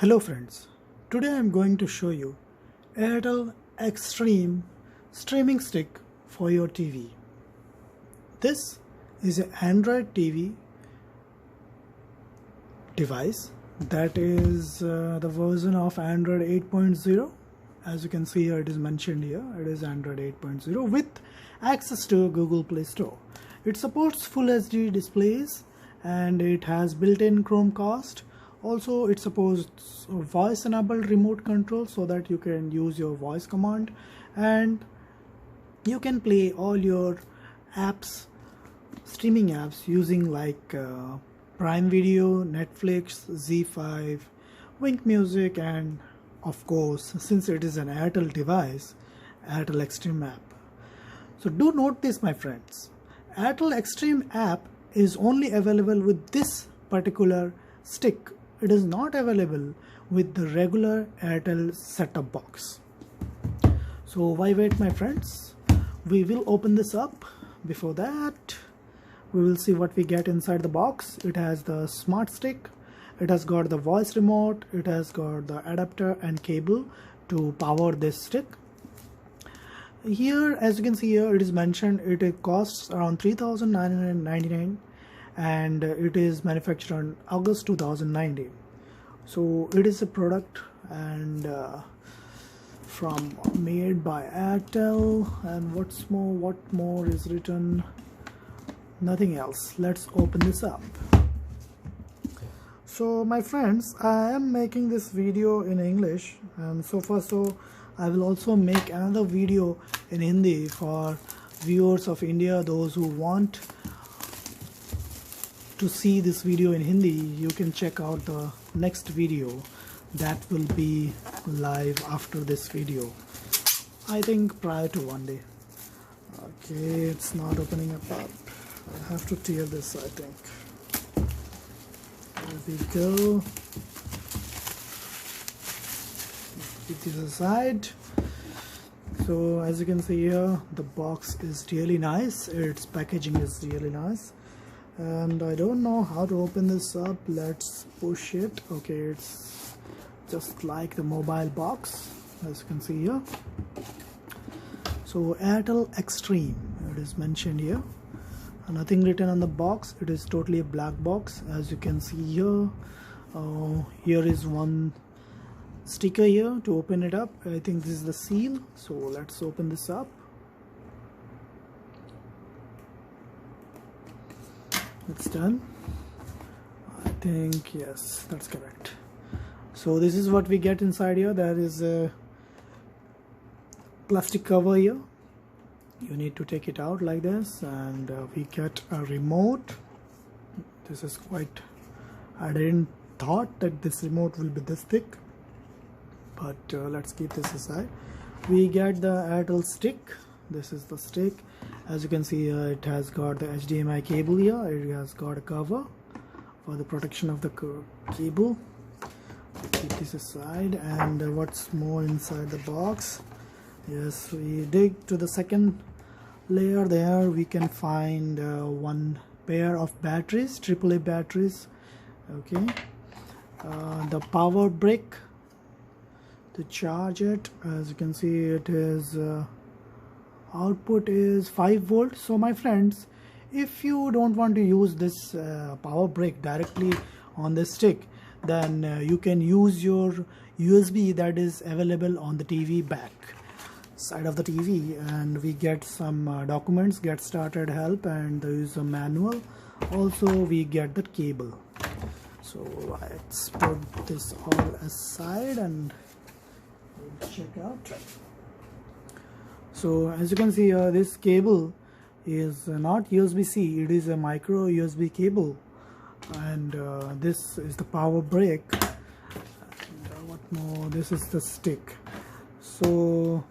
Hello friends, today I am going to show you Airtel XStream streaming stick for your TV. This is an Android TV device that is the version of Android 8.0. As you can see here, it is mentioned here, it is Android 8.0 with access to Google Play Store. It supports Full HD displays and it has built-in Chromecast. Also, it supports voice enabled remote control so that you can use your voice command and you can play all your apps, streaming apps using like Prime Video, Netflix, Z5, Wynk Music, and of course, since it is an Airtel device, Airtel XStream App. So do note this, my friends, Airtel XStream App is only available with this particular stick. It is not available with the regular Airtel set-top box. So why wait, my friends? We will open this up. Before that, we will see what we get inside the box. It has the smart stick, it has got the voice remote, it has got the adapter and cable to power this stick. Here, as you can see here, it is mentioned it costs around 3,999 and it is manufactured on August 2019. So it is a product and from made by Airtel, and what more is written? Nothing else. Let's open this up. So my friends, I am making this video in English, and so I will also make another video in Hindi for viewers of India, those who want to see this video in Hindi. You can check out the next video that will be live after this video, I think prior to one day. Okay, it's not opening up. I have to tear this, I think. There we go. Keep this aside. So as you can see here, the box is really nice, its packaging is really nice, and I don't know how to open this up. Let's push it. Okay, it's just like the mobile box, as you can see here. So Airtel XStream, it is mentioned here. Nothing written on the box, it is totally a black box, as you can see here. Here is one sticker here to open it up. I think this is the seal, so let's open this up. It's done, I think. Yes, that's correct. So this is what we get inside here. There is a plastic cover here. You need to take it out like this, and we get a remote. This is quite, I didn't thought that this remote will be this thick, but let's keep this aside. We get the Airtel stick. This is the stick. As you can see, it has got the HDMI cable here. It has got a cover for the protection of the cable. Keep this aside. And what's more inside the box? Yes, we dig to the second layer. There we can find one pair of batteries, AAA batteries. Okay, the power brick to charge it. As you can see, it is output is 5 volts. So my friends, if you don't want to use this power brick directly on the stick, then you can use your USB that is available on the TV back side of the TV, and we get some documents, get started help, and there is a manual. Also we get the cable. So let's put this all aside and we'll check out. So as you can see, this cable is not USB-C, it is a micro USB cable, and this is the power brick, and what more, this is the stick. So